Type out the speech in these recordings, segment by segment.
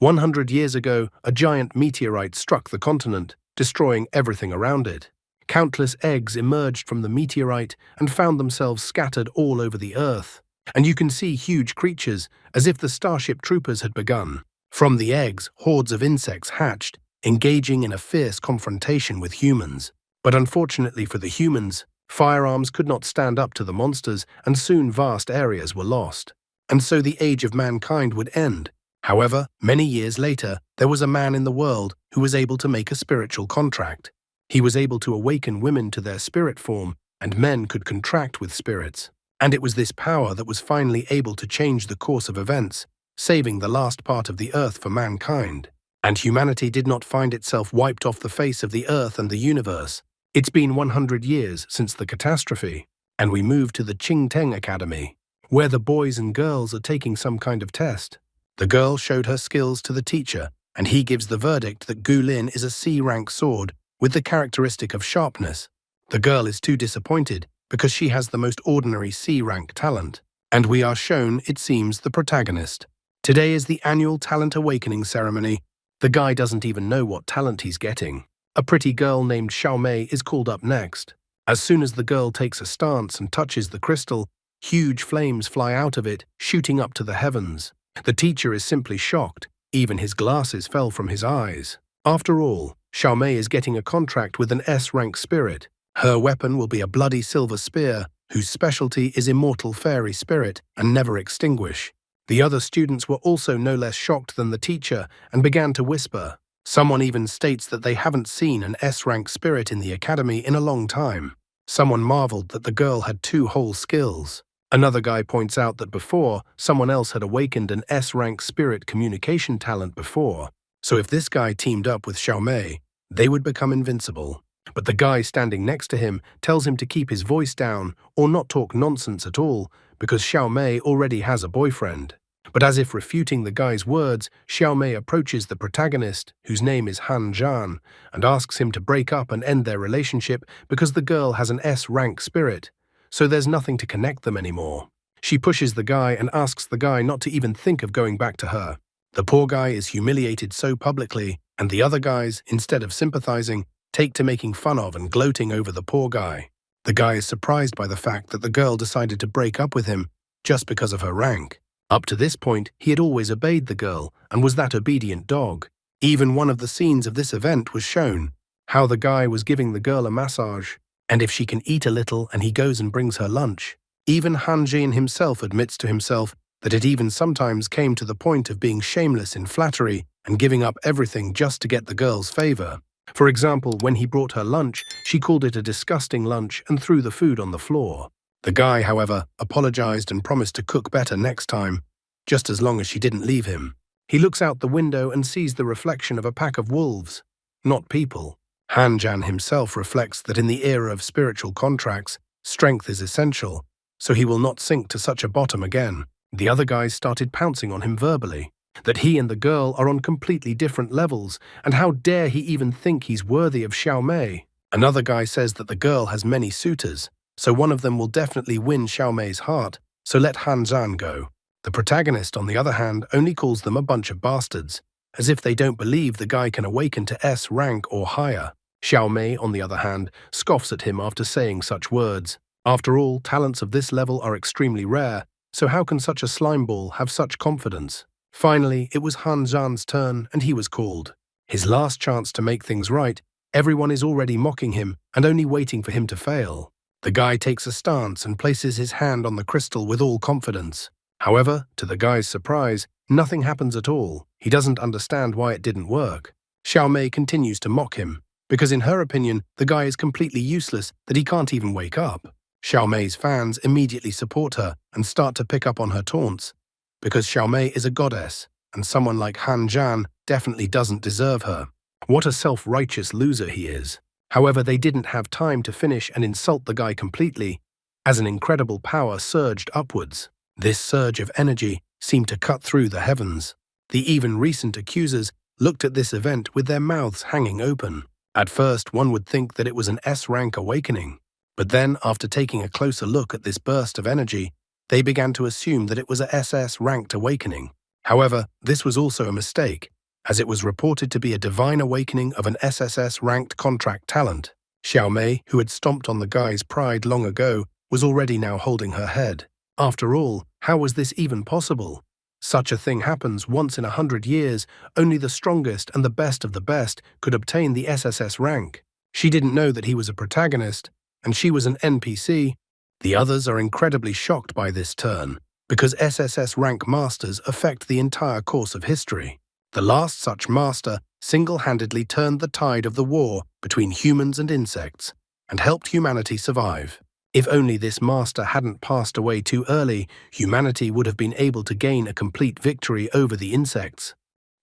100 years ago, a giant meteorite struck the continent, destroying everything around it. Countless eggs emerged from the meteorite and found themselves scattered all over the Earth. And you can see huge creatures, as if the Starship Troopers had begun. From the eggs, hordes of insects hatched, engaging in a fierce confrontation with humans. But unfortunately for the humans, firearms could not stand up to the monsters, and soon vast areas were lost. And so the age of mankind would end. However, many years later, there was a man in the world who was able to make a spiritual contract. He was able to awaken women to their spirit form, and men could contract with spirits. And it was this power that was finally able to change the course of events, saving the last part of the Earth for mankind. And humanity did not find itself wiped off the face of the Earth and the universe. It's been 100 years since the catastrophe, and we moved to the Qingteng Academy, where the boys and girls are taking some kind of test. The girl showed her skills to the teacher, and he gives the verdict that Gulin is a C-rank sword with the characteristic of sharpness. The girl is too disappointed because she has the most ordinary C-rank talent. And we are shown, it seems, the protagonist. Today is the annual talent awakening ceremony. The guy doesn't even know what talent he's getting. A pretty girl named Xiaomei is called up next. As soon as the girl takes a stance and touches the crystal, huge flames fly out of it, shooting up to the heavens. The teacher is simply shocked. Even his glasses fell from his eyes. After all, Xiaomei is getting a contract with an S-rank spirit. Her weapon will be a bloody silver spear, whose specialty is immortal fairy spirit and never extinguish. The other students were also no less shocked than the teacher and began to whisper. Someone even states that they haven't seen an S-rank spirit in the academy in a long time. Someone marveled that the girl had 2 whole skills. Another guy points out that before, someone else had awakened an S-rank spirit communication talent before. So if this guy teamed up with Xiaomei, they would become invincible. But the guy standing next to him tells him to keep his voice down or not talk nonsense at all, because Xiaomei already has a boyfriend. But as if refuting the guy's words, Xiaomei approaches the protagonist, whose name is Han Zhan, and asks him to break up and end their relationship because the girl has an S-rank spirit. So there's nothing to connect them anymore. She pushes the guy and asks the guy not to even think of going back to her. The poor guy is humiliated so publicly, and the other guys, instead of sympathizing, take to making fun of and gloating over the poor guy. The guy is surprised by the fact that the girl decided to break up with him just because of her rank. Up to this point, he had always obeyed the girl and was that obedient dog. Even one of the scenes of this event was shown, how the guy was giving the girl a massage, and if she can eat a little and he goes and brings her lunch. Even Han Jin himself admits to himself that it even sometimes came to the point of being shameless in flattery and giving up everything just to get the girl's favor. For example, when he brought her lunch, she called it a disgusting lunch and threw the food on the floor. The guy, however, apologized and promised to cook better next time, just as long as she didn't leave him. He looks out the window and sees the reflection of a pack of wolves, not people. Han Jan himself reflects that in the era of spiritual contracts, strength is essential, so he will not sink to such a bottom again. The other guys started pouncing on him verbally, that he and the girl are on completely different levels, and how dare he even think he's worthy of Xiaomei. Another guy says that the girl has many suitors, so one of them will definitely win Xiaomei's heart, so let Han Zhan go. The protagonist, on the other hand, only calls them a bunch of bastards, as if they don't believe the guy can awaken to S rank or higher. Xiaomei, on the other hand, scoffs at him after saying such words. After all, talents of this level are extremely rare, so how can such a slimeball have such confidence? Finally, it was Han Zhan's turn, and he was called. His last chance to make things right. Everyone is already mocking him and only waiting for him to fail. The guy takes a stance and places his hand on the crystal with all confidence. However, to the guy's surprise, nothing happens at all. He doesn't understand why it didn't work. Xiaomei continues to mock him, because in her opinion, the guy is completely useless, that he can't even wake up. Xiaomei's fans immediately support her and start to pick up on her taunts, because Xiaomei is a goddess, and someone like Han Zhan definitely doesn't deserve her. What a self-righteous loser he is. However, they didn't have time to finish and insult the guy completely, as an incredible power surged upwards. This surge of energy seemed to cut through the heavens. The even recent accusers looked at this event with their mouths hanging open. At first, one would think that it was an S-rank awakening. But then, after taking a closer look at this burst of energy, they began to assume that it was a SS-ranked awakening. However, this was also a mistake, as it was reported to be a divine awakening of an SSS-ranked contract talent. Xiao Mei, who had stomped on the guy's pride long ago, was already now holding her head. After all, how was this even possible? Such a thing happens once in 100 years. Only the strongest and the best of the best could obtain the SSS rank. She didn't know that he was a protagonist, and she was an NPC. The others are incredibly shocked by this turn, because SSS rank masters affect the entire course of history. The last such master single-handedly turned the tide of the war between humans and insects, and helped humanity survive. If only this master hadn't passed away too early, humanity would have been able to gain a complete victory over the insects.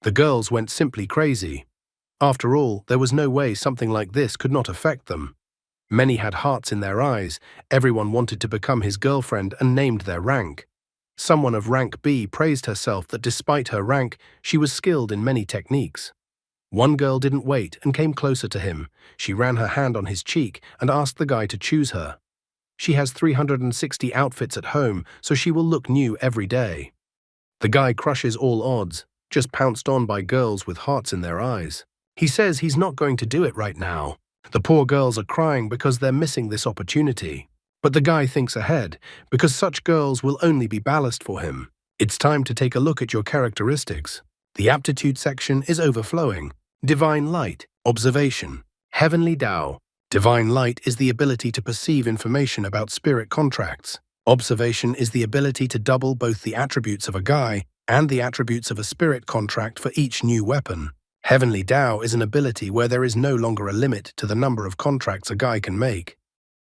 The girls went simply crazy. After all, there was no way something like this could not affect them. Many had hearts in their eyes. Everyone wanted to become his girlfriend and named their rank. Someone of rank B praised herself that despite her rank, she was skilled in many techniques. One girl didn't wait and came closer to him. She ran her hand on his cheek and asked the guy to choose her. She has 360 outfits at home, so she will look new every day. The guy crushes all odds, just pounced on by girls with hearts in their eyes. He says he's not going to do it right now. The poor girls are crying because they're missing this opportunity. But the guy thinks ahead, because such girls will only be ballast for him. It's time to take a look at your characteristics. The aptitude section is overflowing. Divine light, observation, heavenly Tao. Divine light is the ability to perceive information about spirit contracts. Observation is the ability to double both the attributes of a guy and the attributes of a spirit contract for each new weapon. Heavenly Tao is an ability where there is no longer a limit to the number of contracts a guy can make.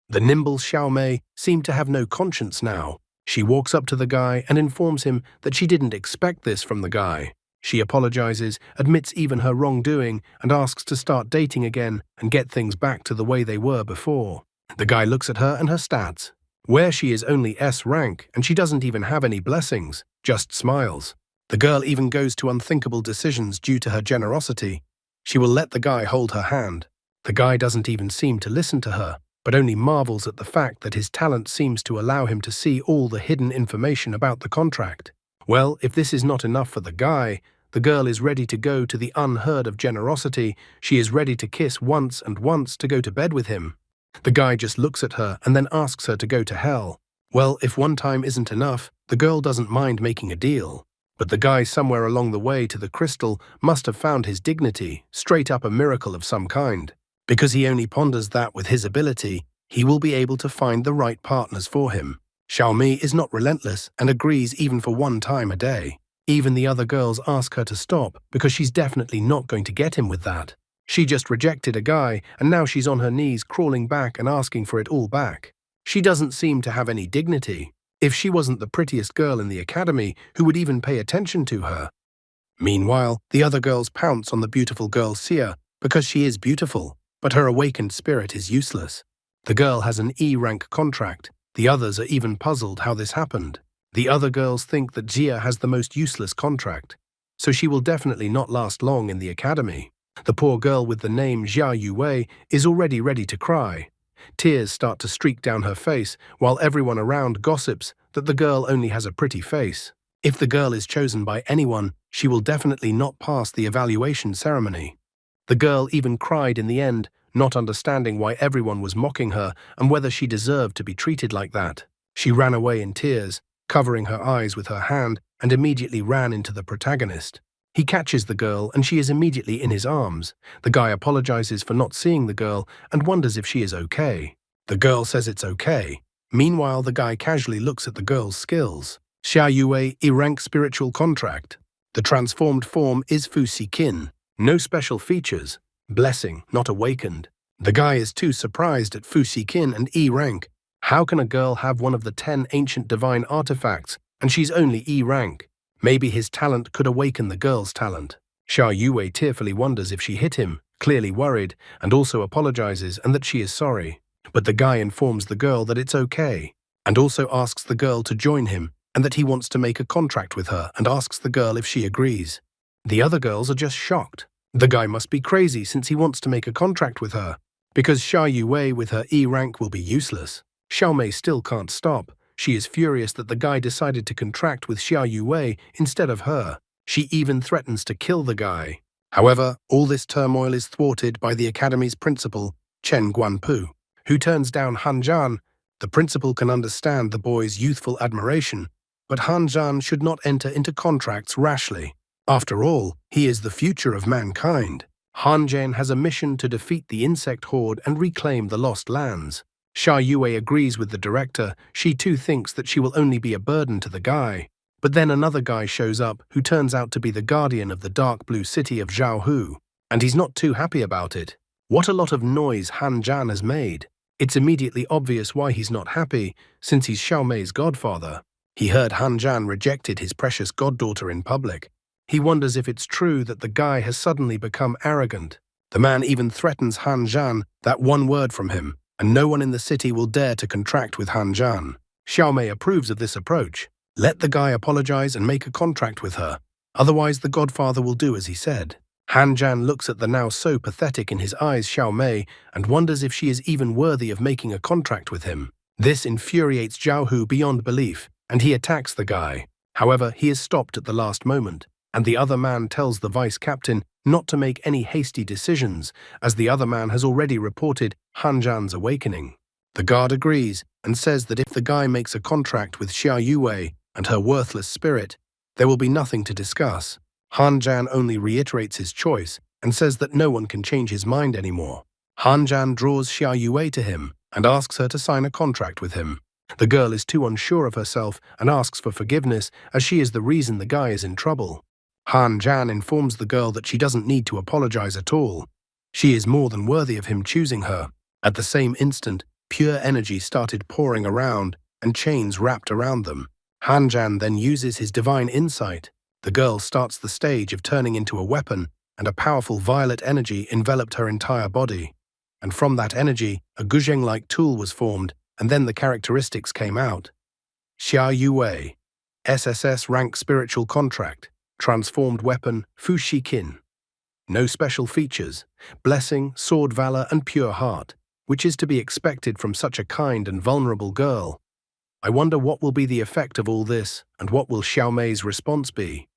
The nimble Xiao Mei seemed to have no conscience now. She walks up to the guy and informs him that she didn't expect this from the guy. She apologizes, admits even her wrongdoing, and asks to start dating again and get things back to the way they were before. The guy looks at her and her stats, where she is only S rank and she doesn't even have any blessings, just smiles. The girl even goes to unthinkable decisions due to her generosity. She will let the guy hold her hand. The guy doesn't even seem to listen to her, but only marvels at the fact that his talent seems to allow him to see all the hidden information about the contract. Well, if this is not enough for the guy, the girl is ready to go to the unheard of generosity. She is ready to kiss once and once to go to bed with him. The guy just looks at her and then asks her to go to hell. Well, if one time isn't enough, the girl doesn't mind making a deal. But the guy somewhere along the way to the crystal must have found his dignity, straight up a miracle of some kind. Because he only ponders that with his ability, he will be able to find the right partners for him. Xiao Mei is not relentless and agrees even for one time a day. Even the other girls ask her to stop because she's definitely not going to get him with that. She just rejected a guy and now she's on her knees crawling back and asking for it all back. She doesn't seem to have any dignity. If she wasn't the prettiest girl in the academy, who would even pay attention to her? Meanwhile, the other girls pounce on the beautiful girl Xia because she is beautiful, but her awakened spirit is useless. The girl has an E-rank contract. The others are even puzzled how this happened. The other girls think that Xia has the most useless contract, so she will definitely not last long in the academy. The poor girl with the name Jia Yuwei is already ready to cry. Tears start to streak down her face, while everyone around gossips that the girl only has a pretty face. If the girl is chosen by anyone, she will definitely not pass the evaluation ceremony. The girl even cried in the end, not understanding why everyone was mocking her and whether she deserved to be treated like that. She ran away in tears, covering her eyes with her hand, and immediately ran into the protagonist. He catches the girl and she is immediately in his arms. The guy apologizes for not seeing the girl and wonders if she is okay. The girl says it's okay. Meanwhile, the guy casually looks at the girl's skills. Xia Yue E-rank spiritual contract. The transformed form is Fuxi Qin. No special features. Blessing, not awakened. The guy is too surprised at Fuxi Qin and E-rank. How can a girl have one of the 10 ancient divine artifacts and she's only E-rank? Maybe his talent could awaken the girl's talent. Xia Yue tearfully wonders if she hit him, clearly worried, and also apologizes and that she is sorry. But the guy informs the girl that it's okay, and also asks the girl to join him and that he wants to make a contract with her and asks the girl if she agrees. The other girls are just shocked. The guy must be crazy since he wants to make a contract with her, because Xia Yue with her E-rank will be useless. Xiao Mei still can't stop. She is furious that the guy decided to contract with Xia Yue instead of her. She even threatens to kill the guy. However, all this turmoil is thwarted by the academy's principal, Chen Guanpu, who turns down Han Zhan. The principal can understand the boy's youthful admiration, but Han Zhan should not enter into contracts rashly. After all, he is the future of mankind. Han Zhan has a mission to defeat the insect horde and reclaim the lost lands. Xia Yue agrees with the director. She too thinks that she will only be a burden to the guy. But then another guy shows up who turns out to be the guardian of the dark blue city of Zhaohu, and he's not too happy about it. What a lot of noise Han Zhan has made. It's immediately obvious why he's not happy, since he's Xiao Mei's godfather. He heard Han Zhan rejected his precious goddaughter in public. He wonders if it's true that the guy has suddenly become arrogant. The man even threatens Han Zhan that one word from him, and no one in the city will dare to contract with Han Zhan. Xiao Mei approves of this approach. Let the guy apologize and make a contract with her. Otherwise, the godfather will do as he said. Han Zhan looks at the now so pathetic in his eyes Xiao Mei and wonders if she is even worthy of making a contract with him. This infuriates Zhaohu beyond belief, and he attacks the guy. However, he is stopped at the last moment, and the other man tells the vice captain not to make any hasty decisions, as the other man has already reported Han Zhan's awakening. The guard agrees and says that if the guy makes a contract with Xia Yue and her worthless spirit, there will be nothing to discuss. Han Zhan only reiterates his choice and says that no one can change his mind anymore. Han Zhan draws Xia Yue to him and asks her to sign a contract with him. The girl is too unsure of herself and asks for forgiveness, as she is the reason the guy is in trouble. Han Zhan informs the girl that she doesn't need to apologize at all. She is more than worthy of him choosing her. At the same instant, pure energy started pouring around and chains wrapped around them. Han Zhan then uses his divine insight. The girl starts the stage of turning into a weapon, and a powerful violet energy enveloped her entire body. And from that energy, a Guzheng-like tool was formed, and then the characteristics came out. Xia Yue, SSS-rank spiritual contract, transformed weapon, Fu Shi Qin. No special features, blessing, sword valor, and pure heart, which is to be expected from such a kind and vulnerable girl. I wonder what will be the effect of all this, and what will Xiao Mei's response be?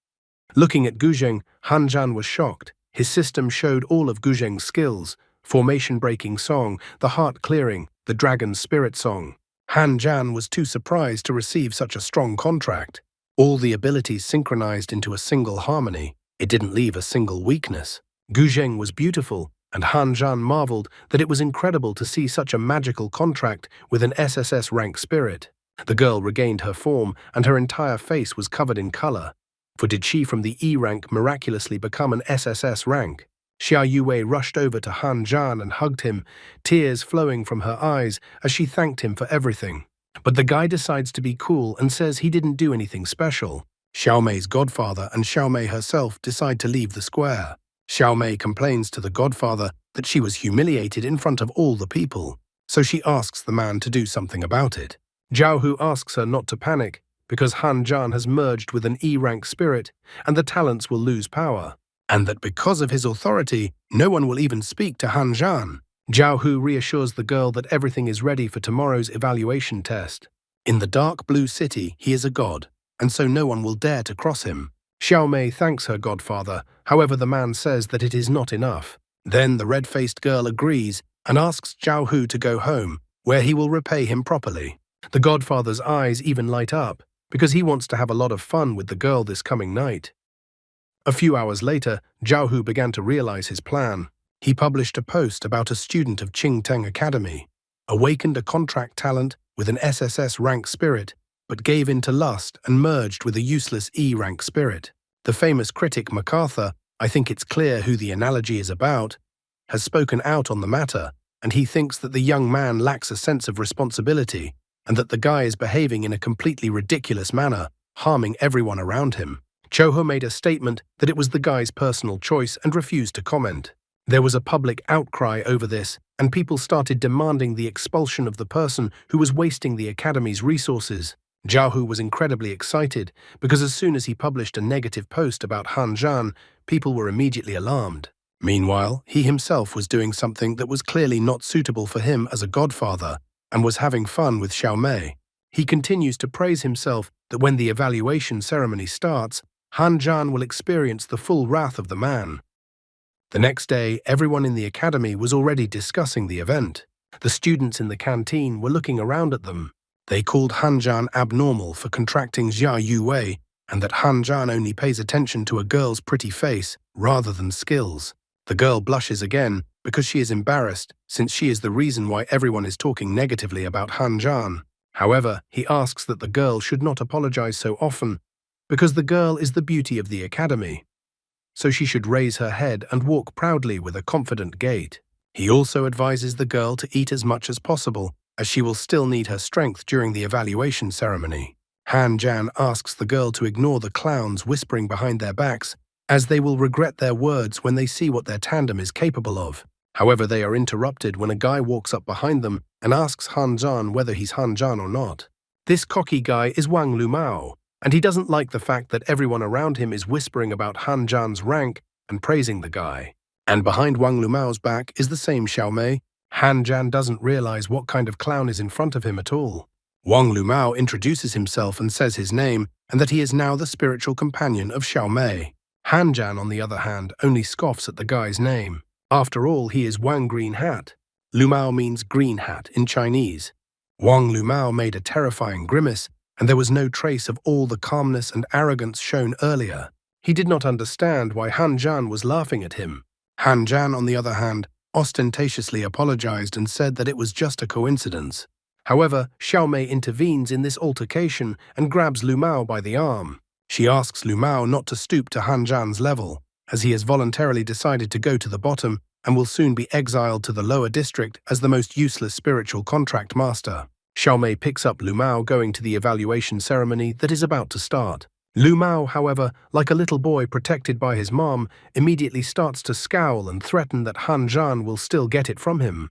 Looking at Guzheng, Han Zhan was shocked. His system showed all of Guzheng's skills: formation-breaking song, the heart-clearing, the dragon's spirit song. Han Zhan was too surprised to receive such a strong contract. All the abilities synchronized into a single harmony. It didn't leave a single weakness. Guzheng was beautiful, and Han Zhan marveled that it was incredible to see such a magical contract with an SSS-rank spirit. The girl regained her form, and her entire face was covered in color. For did she from the E rank miraculously become an SSS rank? Xia Yue rushed over to Han Zhan and hugged him, tears flowing from her eyes as she thanked him for everything. But the guy decides to be cool and says he didn't do anything special. Xiao Mei's godfather and Xiao Mei herself decide to leave the square. Xiao Mei complains to the godfather that she was humiliated in front of all the people, so she asks the man to do something about it. Zhaohu asks her not to panic, because Han Zhan has merged with an E-rank spirit, and the talents will lose power, and that because of his authority, no one will even speak to Han Zhan. Zhaohu reassures the girl that everything is ready for tomorrow's evaluation test. In the dark blue city, he is a god, and so no one will dare to cross him. Xiao Mei thanks her godfather, however the man says that it is not enough. Then the red-faced girl agrees and asks Zhaohu to go home, where he will repay him properly. The godfather's eyes even light up, because he wants to have a lot of fun with the girl this coming night. A few hours later, Zhaohu began to realize his plan. He published a post about a student of Qingteng Academy, awakened a contract talent with an SSS-rank spirit, but gave in to lust and merged with a useless E-rank spirit. The famous critic MacArthur, I think it's clear who the analogy is about, has spoken out on the matter, and he thinks that the young man lacks a sense of responsibility, and that the guy is behaving in a completely ridiculous manner, harming everyone around him. Choho made a statement that it was the guy's personal choice and refused to comment. There was a public outcry over this, and people started demanding the expulsion of the person who was wasting the academy's resources. Zhaohu was incredibly excited, because as soon as he published a negative post about Han Zhan, people were immediately alarmed. Meanwhile, he himself was doing something that was clearly not suitable for him as a godfather, and was having fun with Xiao Mei. He continues to praise himself that when the evaluation ceremony starts, Han Zhan will experience the full wrath of the man. The next day, everyone in the academy was already discussing the event. The students in the canteen were looking around at them. They called Han Zhan abnormal for contracting Xia Yuwei, and that Han Zhan only pays attention to a girl's pretty face rather than skills. The girl blushes again because she is embarrassed, since she is the reason why everyone is talking negatively about Han Zhan. However, he asks that the girl should not apologize so often, because the girl is the beauty of the academy, so she should raise her head and walk proudly with a confident gait. He also advises the girl to eat as much as possible, as she will still need her strength during the evaluation ceremony. Han Zhan asks the girl to ignore the clowns whispering behind their backs, as they will regret their words when they see what their tandem is capable of. However, they are interrupted when a guy walks up behind them and asks Han Zhan whether he's Han Zhan or not. This cocky guy is Wang Lumao, and he doesn't like the fact that everyone around him is whispering about Han Zhan's rank and praising the guy. And behind Wang Lumao's back is the same Xiao Mei. Han Zhan doesn't realize what kind of clown is in front of him at all. Wang Lumao introduces himself and says his name, and that he is now the spiritual companion of Xiao Mei. Han Zhan, on the other hand, only scoffs at the guy's name. After all, he is Wang Green Hat. Lumao means green hat in Chinese. Wang Lumao made a terrifying grimace, and there was no trace of all the calmness and arrogance shown earlier. He did not understand why Han Zhan was laughing at him. Han Zhan, on the other hand, ostentatiously apologized and said that it was just a coincidence. However, Xiao Mei intervenes in this altercation and grabs Lumao by the arm. She asks Lumao not to stoop to Han Zhan's level, as he has voluntarily decided to go to the bottom and will soon be exiled to the lower district as the most useless spiritual contract master. Xiao Mei picks up Lumao going to the evaluation ceremony that is about to start. Lumao, however, like a little boy protected by his mom, immediately starts to scowl and threaten that Han Zhan will still get it from him.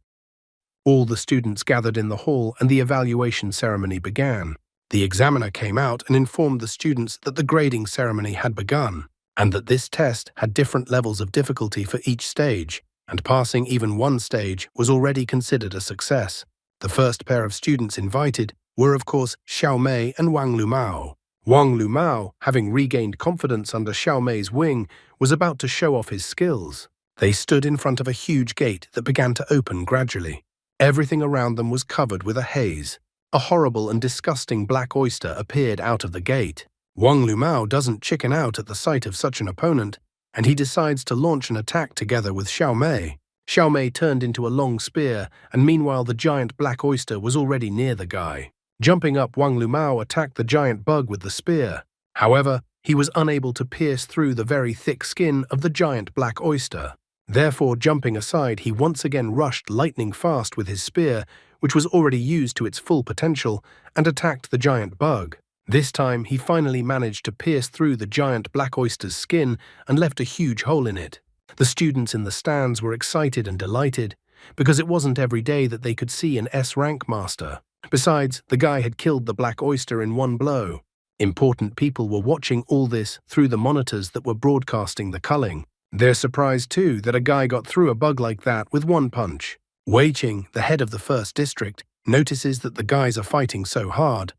All the students gathered in the hall and the evaluation ceremony began. The examiner came out and informed the students that the grading ceremony had begun, and that this test had different levels of difficulty for each stage, and passing even one stage was already considered a success. The first pair of students invited were, of course, Xiao Mei and Wang Lumao. Wang Lumao, having regained confidence under Xiao Mei's wing, was about to show off his skills. They stood in front of a huge gate that began to open gradually. Everything around them was covered with a haze. A horrible and disgusting black oyster appeared out of the gate. Wang Lumao doesn't chicken out at the sight of such an opponent, and he decides to launch an attack together with Xiao Mei. Xiao Mei turned into a long spear, and meanwhile the giant black oyster was already near the guy. Jumping up, Wang Lumao attacked the giant bug with the spear. However, he was unable to pierce through the very thick skin of the giant black oyster. Therefore, jumping aside, he once again rushed lightning fast with his spear, which was already used to its full potential, and attacked the giant bug. This time, he finally managed to pierce through the giant black oyster's skin and left a huge hole in it. The students in the stands were excited and delighted, because it wasn't every day that they could see an S-rank master. Besides, the guy had killed the black oyster in one blow. Important people were watching all this through the monitors that were broadcasting the culling. They're surprised too that a guy got through a bug like that with one punch. Wei Qing, the head of the first district, notices that the guys are fighting so hard,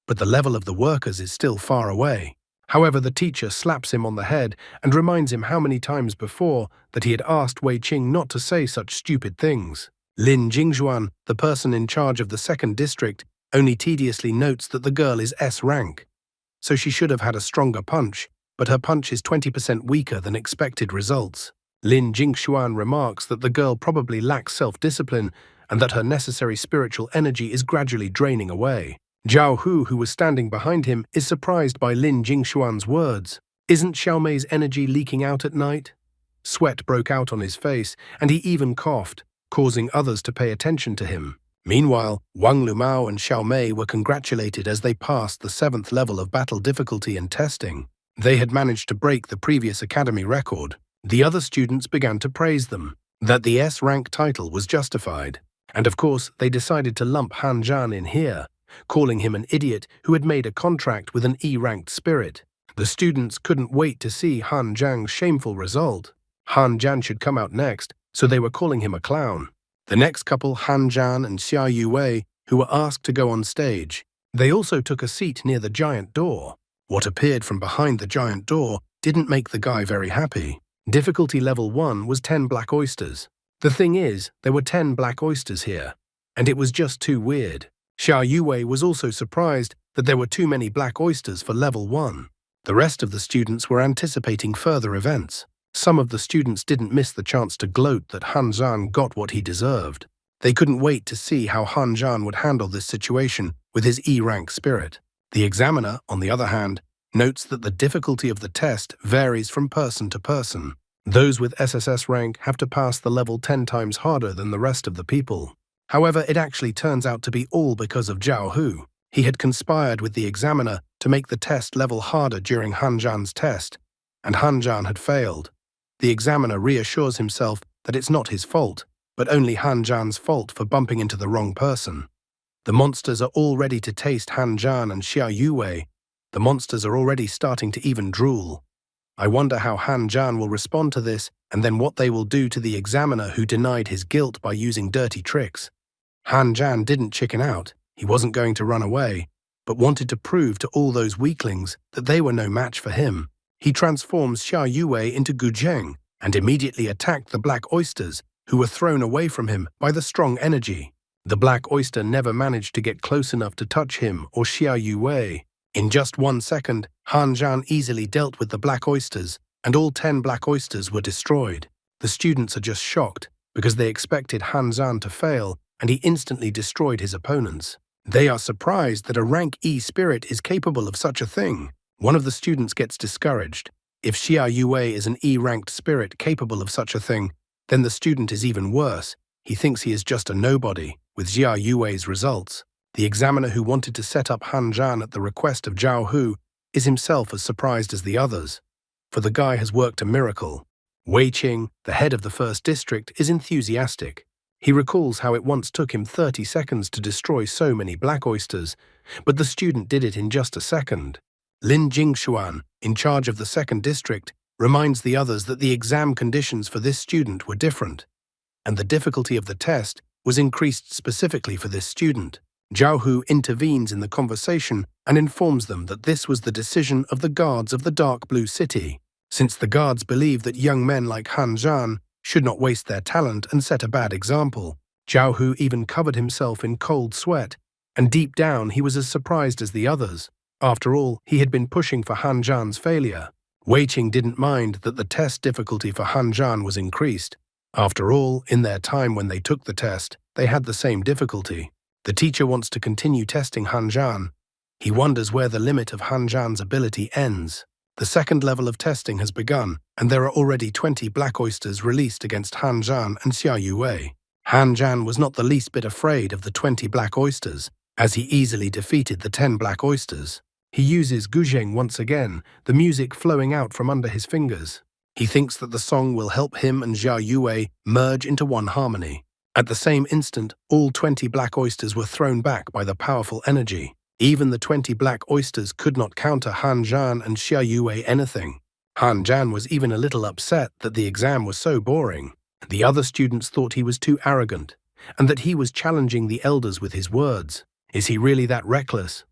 but the level of the workers is still far away. However, the teacher slaps him on the head and reminds him how many times before that he had asked Wei Qing not to say such stupid things. Lin Jingxuan, the person in charge of the second district, only tediously notes that the girl is S-rank, so she should have had a stronger punch, but her punch is 20% weaker than expected results. Lin Jingxuan remarks that the girl probably lacks self-discipline and that her necessary spiritual energy is gradually draining away. Zhao Hu, who was standing behind him, is surprised by Lin Jingxuan's words. Isn't Xiao Mei's energy leaking out at night? Sweat broke out on his face, and he even coughed, causing others to pay attention to him. Meanwhile, Wang Lumao and Xiao Mei were congratulated as they passed the 7th level of battle difficulty and testing. They had managed to break the previous academy record. The other students began to praise them, that the S-rank title was justified. And of course, they decided to lump Han Zhan in here, calling him an idiot who had made a contract with an E-ranked spirit. The students couldn't wait to see Han Zhang's shameful result. Han Zhan should come out next, so they were calling him a clown. The next couple, Han Zhan and Xia Yuwei, who were asked to go on stage. They also took a seat near the giant door. What appeared from behind the giant door didn't make the guy very happy. Difficulty level 1 was 10 black oysters. The thing is, there were 10 black oysters here, and it was just too weird. Xia Yue was also surprised that there were too many black oysters for level 1. The rest of the students were anticipating further events. Some of the students didn't miss the chance to gloat that Han Zhan got what he deserved. They couldn't wait to see how Han Zhan would handle this situation with his E-rank spirit. The examiner, on the other hand, notes that the difficulty of the test varies from person to person. Those with SSS rank have to pass the level 10 times harder than the rest of the people. However, it actually turns out to be all because of Zhao Hu. He had conspired with the examiner to make the test level harder during Han Zhan's test, and Han Zhan had failed. The examiner reassures himself that it's not his fault, but only Han Zhan's fault for bumping into the wrong person. The monsters are all ready to taste Han Zhan and Xia Yue. The monsters are already starting to even drool. I wonder how Han Zhan will respond to this, and then what they will do to the examiner who denied his guilt by using dirty tricks. Han Zhan didn't chicken out. He wasn't going to run away, but wanted to prove to all those weaklings that they were no match for him. He transforms Xia Yue into Guzheng and immediately attacked the black oysters, who were thrown away from him by the strong energy. The black oyster never managed to get close enough to touch him or Xia Yue. In just 1 second, Han Zhan easily dealt with the black oysters, and all 10 black oysters were destroyed. The students are just shocked, because they expected Han Zhan to fail, and he instantly destroyed his opponents. They are surprised that a rank E spirit is capable of such a thing. One of the students gets discouraged. If Xia Yue is an E-ranked spirit capable of such a thing, then the student is even worse. He thinks he is just a nobody, with Xia Yue's results. The examiner who wanted to set up Han Zhan at the request of Zhao Hu is himself as surprised as the others, for the guy has worked a miracle. Wei Qing, the head of the first district, is enthusiastic. He recalls how it once took him 30 seconds to destroy so many black oysters, but the student did it in just a second. Lin Jingshuan, in charge of the second district, reminds the others that the exam conditions for this student were different, and the difficulty of the test was increased specifically for this student. Zhao Hu intervenes in the conversation and informs them that this was the decision of the guards of the Dark Blue City, since the guards believe that young men like Han Zhan should not waste their talent and set a bad example. Zhao Hu even covered himself in cold sweat, and deep down he was as surprised as the others. After all, he had been pushing for Han Zhan's failure. Wei Qing didn't mind that the test difficulty for Han Zhan was increased. After all, in their time when they took the test, they had the same difficulty. The teacher wants to continue testing Han Zhan. He wonders where the limit of Han Zhan's ability ends. The second level of testing has begun, and there are already 20 black oysters released against Han Zhan and Xia Yue. Han Zhan was not the least bit afraid of the 20 black oysters, as he easily defeated the 10 black oysters. He uses Guzheng once again, the music flowing out from under his fingers. He thinks that the song will help him and Xia Yue merge into one harmony. At the same instant, all 20 black oysters were thrown back by the powerful energy. Even the 20 black oysters could not counter Han Zhan and Xia Yue anything. Han Zhan was even a little upset that the exam was so boring. The other students thought he was too arrogant, and that he was challenging the elders with his words. Is he really that reckless?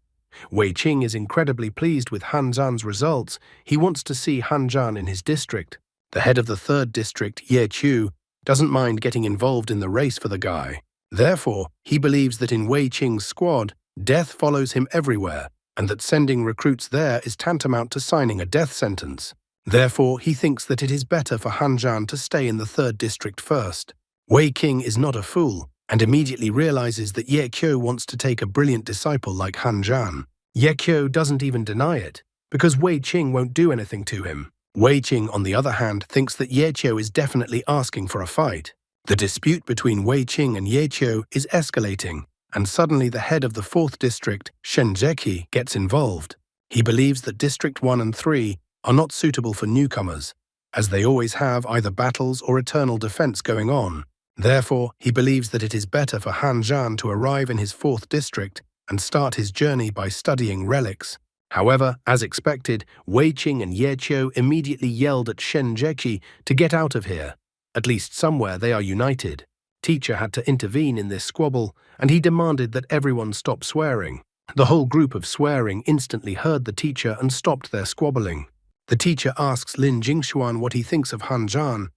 Wei Qing is incredibly pleased with Han Zhan's results. He wants to see Han Zhan in his district. The head of the third district, Ye Qiu, doesn't mind getting involved in the race for the guy. Therefore, he believes that in Wei Qing's squad, death follows him everywhere, and that sending recruits there is tantamount to signing a death sentence. Therefore, he thinks that it is better for Han Zhan to stay in the third district first. Wei Qing is not a fool, and immediately realizes that Ye Qiu wants to take a brilliant disciple like Han Zhan. Ye Qiu doesn't even deny it, because Wei Qing won't do anything to him. Wei Qing, on the other hand, thinks that Ye Qiu is definitely asking for a fight. The dispute between Wei Qing and Ye Qiu is escalating, and suddenly the head of the fourth district, Shen Zeki, gets involved. He believes that District 1 and 3 are not suitable for newcomers, as they always have either battles or eternal defense going on. Therefore, he believes that it is better for Han Zhan to arrive in his fourth district and start his journey by studying relics. However, as expected, Wei Qing and Ye Qiu immediately yelled at Shen Zeki to get out of here. At least somewhere they are united. Teacher had to intervene in this squabble, and he demanded that everyone stop swearing. The whole group of swearing instantly heard the teacher and stopped their squabbling. The teacher asks Lin Jingxuan what he thinks of Han Zhan.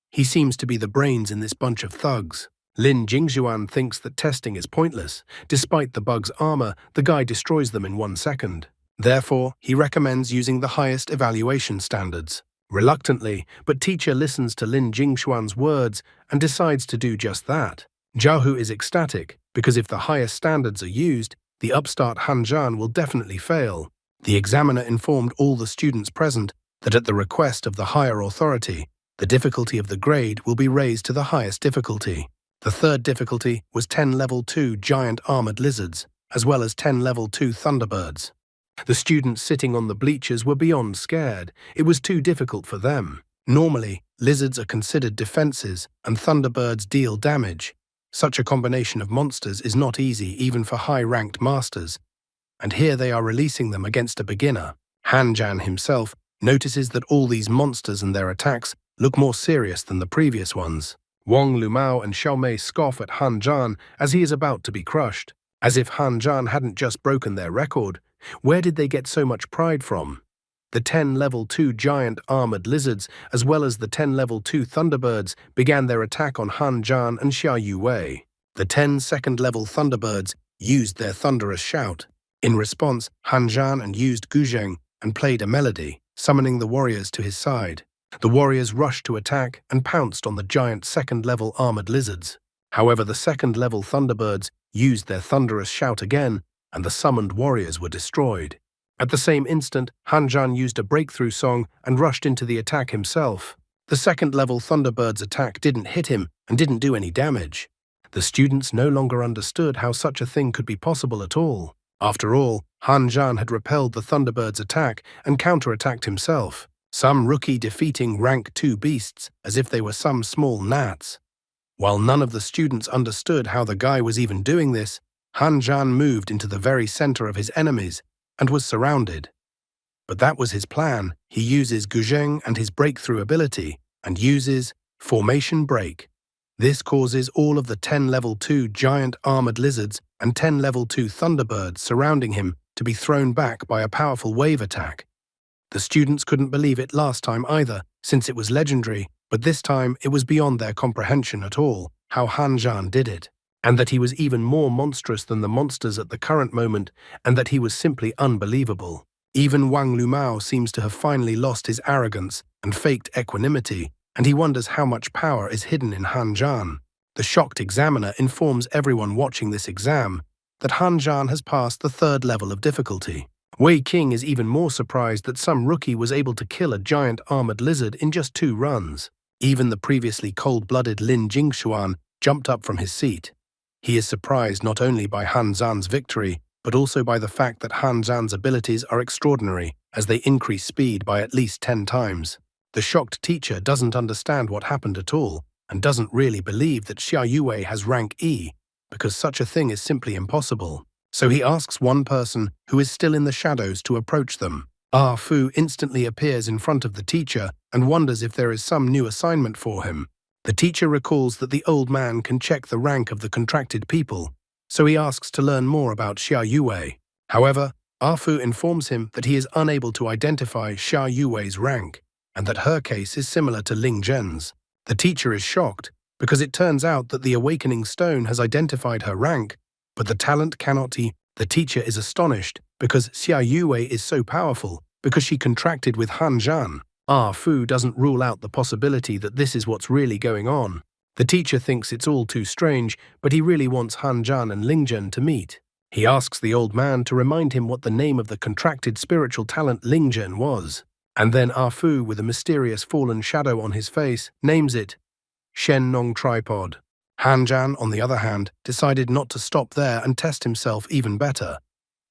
He seems to be the brains in this bunch of thugs. Lin Jingxuan thinks that testing is pointless. Despite the bug's armor, the guy destroys them in 1 second. Therefore, he recommends using the highest evaluation standards. Reluctantly, but teacher listens to Lin Jingxuan's words and decides to do just that. Zhao is ecstatic, because if the highest standards are used, the upstart Han Zhan will definitely fail. The examiner informed all the students present that at the request of the higher authority, the difficulty of the grade will be raised to the highest difficulty. The third difficulty was 10 level 2 giant armored lizards, as well as 10 level 2 thunderbirds. The students sitting on the bleachers were beyond scared. It was too difficult for them. Normally, lizards are considered defenses and thunderbirds deal damage. Such a combination of monsters is not easy even for high-ranked masters. And here they are releasing them against a beginner. Han Zhan himself notices that all these monsters and their attacks look more serious than the previous ones. Wang Lumao and Xiaomei scoff at Han Zhan as he is about to be crushed. As if Han Zhan hadn't just broken their record, where did they get so much pride from? The 10 level 2 giant armored lizards, as well as the 10 level 2 thunderbirds, began their attack on Han Zhan and Xia Yuwei. The 10 second level thunderbirds used their thunderous shout. In response, Han Zhan used Guzheng and played a melody, summoning the warriors to his side. The warriors rushed to attack and pounced on the giant second-level armored lizards. However, the second-level thunderbirds used their thunderous shout again, and the summoned warriors were destroyed. At the same instant, Han Zhan used a breakthrough song and rushed into the attack himself. The second-level thunderbird's attack didn't hit him and didn't do any damage. The students no longer understood how such a thing could be possible at all. After all, Han Zhan had repelled the thunderbird's attack and counterattacked himself. Some rookie defeating rank 2 beasts as if they were some small gnats. While none of the students understood how the guy was even doing this, Han Zhan moved into the very center of his enemies and was surrounded. But that was his plan. He uses Guzheng and his breakthrough ability and uses Formation Break. This causes all of the 10 level 2 giant armored lizards and 10 level 2 thunderbirds surrounding him to be thrown back by a powerful wave attack. The students couldn't believe it last time either, since it was legendary, but this time it was beyond their comprehension at all, how Han Zhan did it, and that he was even more monstrous than the monsters at the current moment, and that he was simply unbelievable. Even Wang Lumao seems to have finally lost his arrogance and faked equanimity, and he wonders how much power is hidden in Han Zhan. The shocked examiner informs everyone watching this exam that Han Zhan has passed the 3rd level of difficulty. Wei Qing is even more surprised that some rookie was able to kill a giant armored lizard in just 2 runs. Even the previously cold-blooded Lin Jingxuan jumped up from his seat. He is surprised not only by Han Zhan's victory, but also by the fact that Han Zhan's abilities are extraordinary, as they increase speed by at least 10 times. The shocked teacher doesn't understand what happened at all, and doesn't really believe that Xia Yuwei has rank E, because such a thing is simply impossible. So he asks one person who is still in the shadows to approach them. Ah Fu instantly appears in front of the teacher and wonders if there is some new assignment for him. The teacher recalls that the old man can check the rank of the contracted people, so he asks to learn more about Xia Yuwei. However, Ah Fu informs him that he is unable to identify Xia Yuwei's rank, and that her case is similar to Ling Zhen's. The teacher is shocked, because it turns out that the Awakening Stone has identified her rank, but the talent cannot. The teacher is astonished, because Xia Yuwei is so powerful, because she contracted with Han Zhan. Ah Fu doesn't rule out the possibility that this is what's really going on. The teacher thinks it's all too strange, but he really wants Han Zhan and Ling Zhen to meet. He asks the old man to remind him what the name of the contracted spiritual talent Ling Zhen was. And then Ah Fu, with a mysterious fallen shadow on his face, names it Shen Nong Tripod. Han Zhan, on the other hand, decided not to stop there and test himself even better.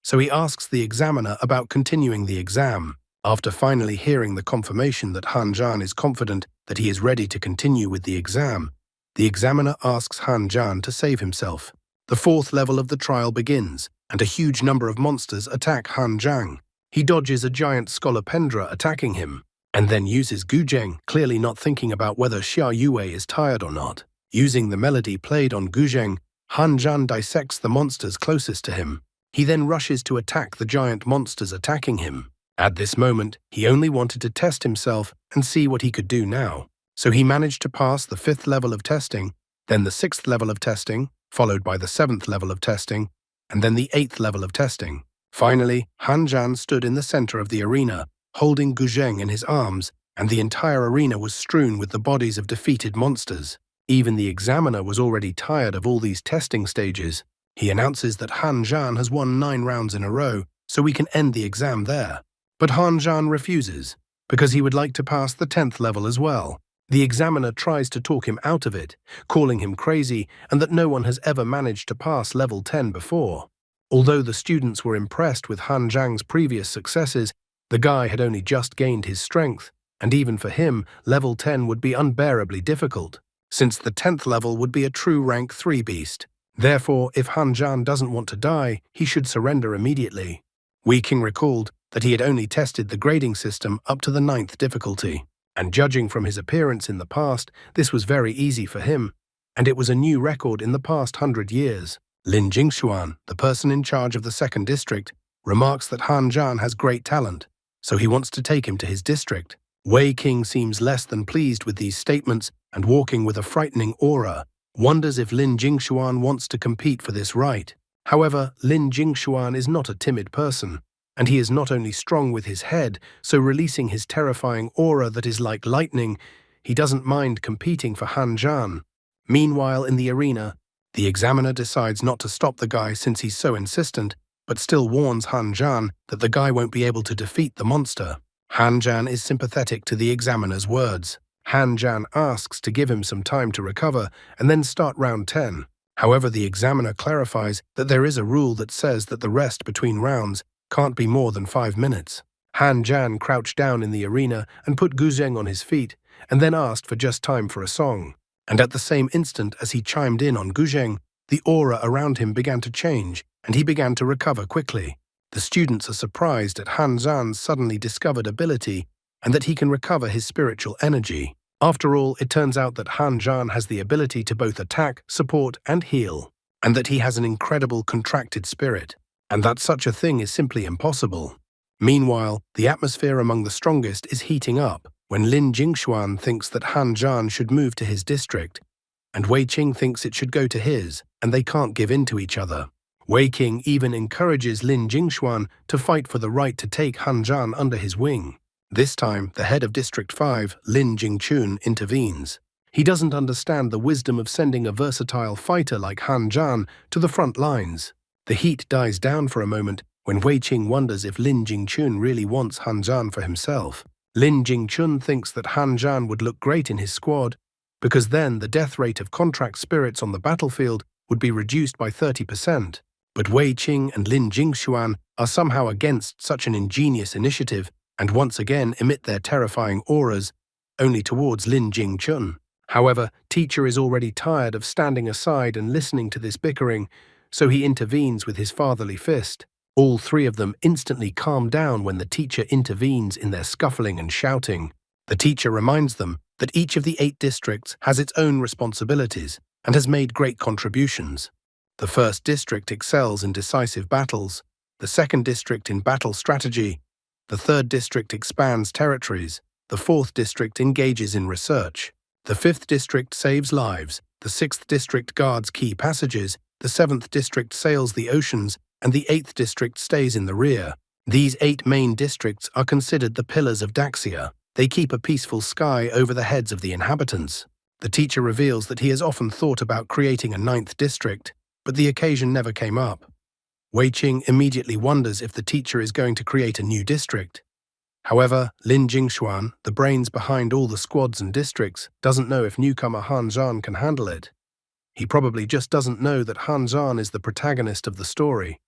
So he asks the examiner about continuing the exam. After finally hearing the confirmation that Han Zhan is confident that he is ready to continue with the exam, the examiner asks Han Zhan to save himself. The 4th level of the trial begins, and a huge number of monsters attack Han Zhan. He dodges a giant Scolopendra attacking him, and then uses Guzheng, clearly not thinking about whether Xia Yuwei is tired or not. Using the melody played on Guzheng, Han Zhan dissects the monsters closest to him. He then rushes to attack the giant monsters attacking him. At this moment, he only wanted to test himself and see what he could do now. So he managed to pass the 5th level of testing, then the 6th level of testing, followed by the 7th level of testing, and then the 8th level of testing. Finally, Han Zhan stood in the center of the arena, holding Gu Zheng in his arms, and the entire arena was strewn with the bodies of defeated monsters. Even the examiner was already tired of all these testing stages. He announces that Han Zhan has won 9 rounds in a row, so we can end the exam there. But Han Zhan refuses, because he would like to pass the 10th level as well. The examiner tries to talk him out of it, calling him crazy and that no one has ever managed to pass level 10 before. Although the students were impressed with Han Zhang's previous successes, the guy had only just gained his strength, and even for him, level 10 would be unbearably difficult, since the 10th level would be a true rank 3 beast. Therefore, if Han Zhan doesn't want to die, he should surrender immediately. Wei Qing recalled that he had only tested the grading system up to the 9th difficulty, and judging from his appearance in the past, this was very easy for him, and it was a new record in the past 100 years. Lin Jingxuan, the person in charge of the 2nd district, remarks that Han Zhan has great talent, so he wants to take him to his district. Wei Qing seems less than pleased with these statements and, walking with a frightening aura, wonders if Lin Jingxuan wants to compete for this right. However, Lin Jingxuan is not a timid person, and he is not only strong with his head, so releasing his terrifying aura that is like lightning, he doesn't mind competing for Han Zhan. Meanwhile, in the arena, the examiner decides not to stop the guy since he's so insistent, but still warns Han Zhan that the guy won't be able to defeat the monster. Han Zhan is sympathetic to the examiner's words. Han Zhan asks to give him some time to recover and then start round 10. However, the examiner clarifies that there is a rule that says that the rest between rounds can't be more than 5 minutes. Han Zhan crouched down in the arena and put Gu Zheng on his feet, and then asked for just time for a song. And at the same instant as he chimed in on Gu Zheng, the aura around him began to change, and he began to recover quickly. The students are surprised at Han Zhan's suddenly discovered ability and that he can recover his spiritual energy. After all, it turns out that Han Zhan has the ability to both attack, support, and heal, and that he has an incredible contracted spirit, and that such a thing is simply impossible. Meanwhile, the atmosphere among the strongest is heating up when Lin Jingxuan thinks that Han Zhan should move to his district, and Wei Qing thinks it should go to his, and they can't give in to each other. Wei Qing even encourages Lin Jingxuan to fight for the right to take Han Zhan under his wing. This time, the head of District 5, Lin Jingchun, intervenes. He doesn't understand the wisdom of sending a versatile fighter like Han Zhan to the front lines. The heat dies down for a moment when Wei Qing wonders if Lin Jingchun really wants Han Zhan for himself. Lin Jingchun thinks that Han Zhan would look great in his squad, because then the death rate of contract spirits on the battlefield would be reduced by 30%. But Wei Qing and Lin Jingxuan are somehow against such an ingenious initiative and once again emit their terrifying auras, only towards Lin Jingchun. However, teacher is already tired of standing aside and listening to this bickering, so he intervenes with his fatherly fist. All 3 of them instantly calm down when the teacher intervenes in their scuffling and shouting. The teacher reminds them that each of the 8 districts has its own responsibilities and has made great contributions. The 1st district excels in decisive battles, the 2nd district in battle strategy, the 3rd district expands territories, the 4th district engages in research, the 5th district saves lives, the 6th district guards key passages, the 7th district sails the oceans, and the 8th district stays in the rear. These 8 main districts are considered the pillars of Daxia. They keep a peaceful sky over the heads of the inhabitants. The teacher reveals that he has often thought about creating a 9th district, but the occasion never came up. Wei Qing immediately wonders if the teacher is going to create a new district. However, Lin Jingxuan, the brains behind all the squads and districts, doesn't know if newcomer Han Zhan can handle it. He probably just doesn't know that Han Zhan is the protagonist of the story.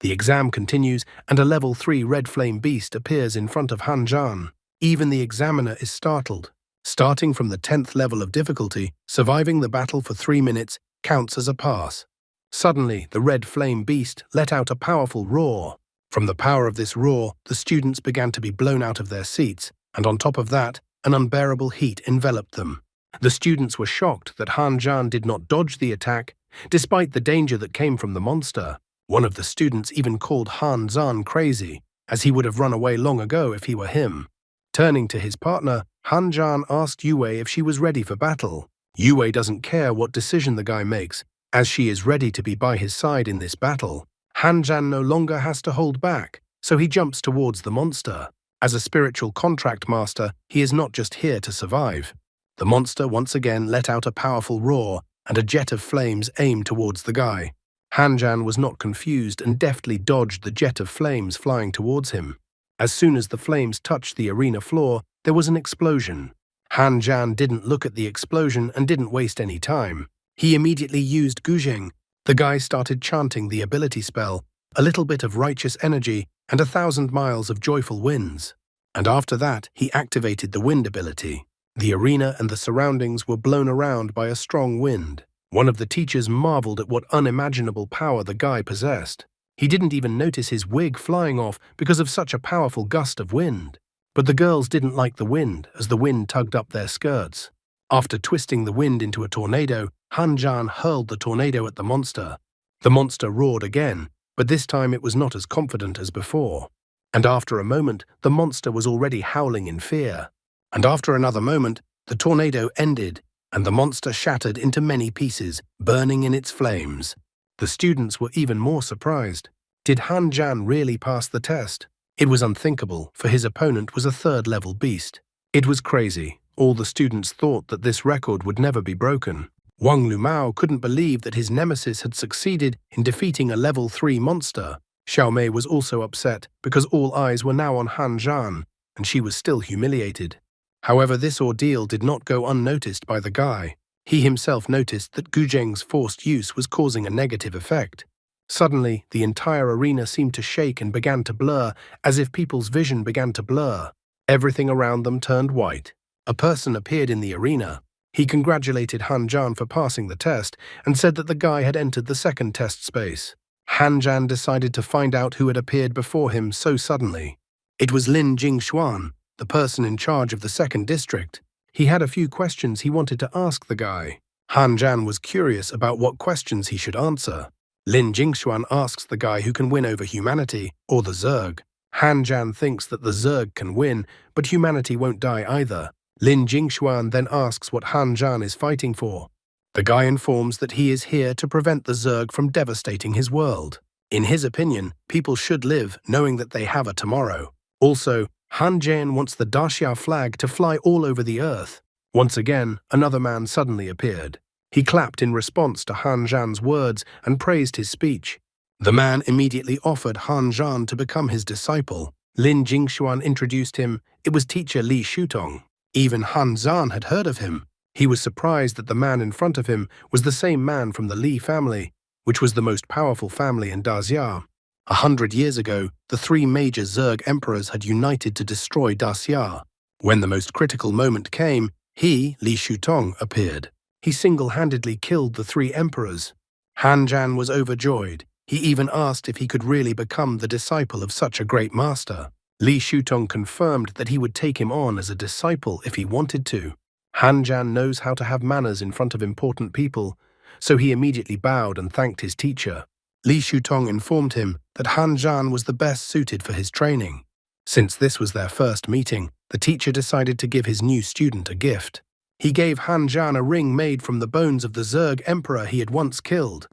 The exam continues, and a level 3 red flame beast appears in front of Han Zhan. Even the examiner is startled. Starting from the 10th level of difficulty, surviving the battle for 3 minutes counts as a pass. Suddenly, the red flame beast let out a powerful roar. From the power of this roar, the students began to be blown out of their seats, and on top of that, an unbearable heat enveloped them. The students were shocked that Han Zhan did not dodge the attack, despite the danger that came from the monster. One of the students even called Han Zhan crazy, as he would have run away long ago if he were him. Turning to his partner, Han Zhan asked Yue if she was ready for battle. Yue doesn't care what decision the guy makes, as she is ready to be by his side in this battle. Han Zhan no longer has to hold back, so he jumps towards the monster. As a spiritual contract master, he is not just here to survive. The monster once again let out a powerful roar, and a jet of flames aimed towards the guy. Han Zhan was not confused and deftly dodged the jet of flames flying towards him. As soon as the flames touched the arena floor, there was an explosion. Han Zhan didn't look at the explosion and didn't waste any time. He immediately used Guzheng. The guy started chanting the ability spell, a little bit of righteous energy and 1,000 miles of joyful winds. And after that, he activated the wind ability. The arena and the surroundings were blown around by a strong wind. One of the teachers marveled at what unimaginable power the guy possessed. He didn't even notice his wig flying off because of such a powerful gust of wind. But the girls didn't like the wind, as the wind tugged up their skirts. After twisting the wind into a tornado, Han Zhan hurled the tornado at the monster. The monster roared again, but this time it was not as confident as before. And after a moment, the monster was already howling in fear. And after another moment, the tornado ended, and the monster shattered into many pieces, burning in its flames. The students were even more surprised. Did Han Zhan really pass the test? It was unthinkable, for his opponent was a third-level beast. It was crazy. All the students thought that this record would never be broken. Wang Lumao couldn't believe that his nemesis had succeeded in defeating a level 3 monster. Xiao Mei was also upset because all eyes were now on Han Zhan, and she was still humiliated. However, this ordeal did not go unnoticed by the guy. He himself noticed that Guzheng's forced use was causing a negative effect. Suddenly, the entire arena seemed to shake and began to blur, as if people's vision began to blur. Everything around them turned white. A person appeared in the arena. He congratulated Han Zhan for passing the test and said that the guy had entered the second test space. Han Zhan decided to find out who had appeared before him so suddenly. It was Lin Jingshuan, the person in charge of the second district. He had a few questions he wanted to ask the guy. Han Zhan was curious about what questions he should answer. Lin Jingshuan asks the guy who can win over humanity, or the Zerg. Han Zhan thinks that the Zerg can win, but humanity won't die either. Lin Jingshuan then asks what Han Zhan is fighting for. The guy informs that he is here to prevent the Zerg from devastating his world. In his opinion, people should live knowing that they have a tomorrow. Also, Han Zhan wants the Daxia flag to fly all over the earth. Once again, another man suddenly appeared. He clapped in response to Han Zhan's words and praised his speech. The man immediately offered Han Zhan to become his disciple. Lin Jingshuan introduced him. It was teacher Li Shutong. Even Han Zhan had heard of him. He was surprised that the man in front of him was the same man from the Li family, which was the most powerful family in Daxia. 100 years ago, the 3 major Zerg emperors had united to destroy Daxia. When the most critical moment came, he, Li Shutong, appeared. He single-handedly killed the 3 emperors. Han Zhan was overjoyed. He even asked if he could really become the disciple of such a great master. Li Shutong confirmed that he would take him on as a disciple if he wanted to. Han Zhan knows how to have manners in front of important people, so he immediately bowed and thanked his teacher. Li Shutong informed him that Han Zhan was the best suited for his training. Since this was their first meeting, the teacher decided to give his new student a gift. He gave Han Zhan a ring made from the bones of the Zerg emperor he had once killed.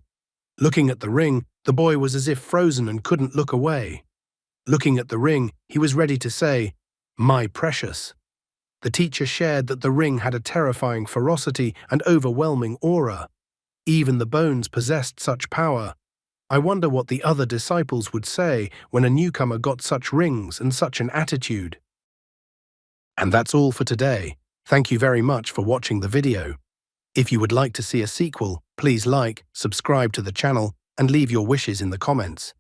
Looking at the ring, the boy was as if frozen and couldn't look away. Looking at the ring, he was ready to say, "My precious." The teacher shared that the ring had a terrifying ferocity and overwhelming aura. Even the bones possessed such power. I wonder what the other disciples would say when a newcomer got such rings and such an attitude. And that's all for today. Thank you very much for watching the video. If you would like to see a sequel, please like, subscribe to the channel, and leave your wishes in the comments.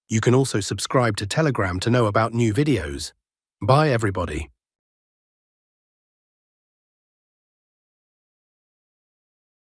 You can also subscribe to Telegram to know about new videos. Bye everybody.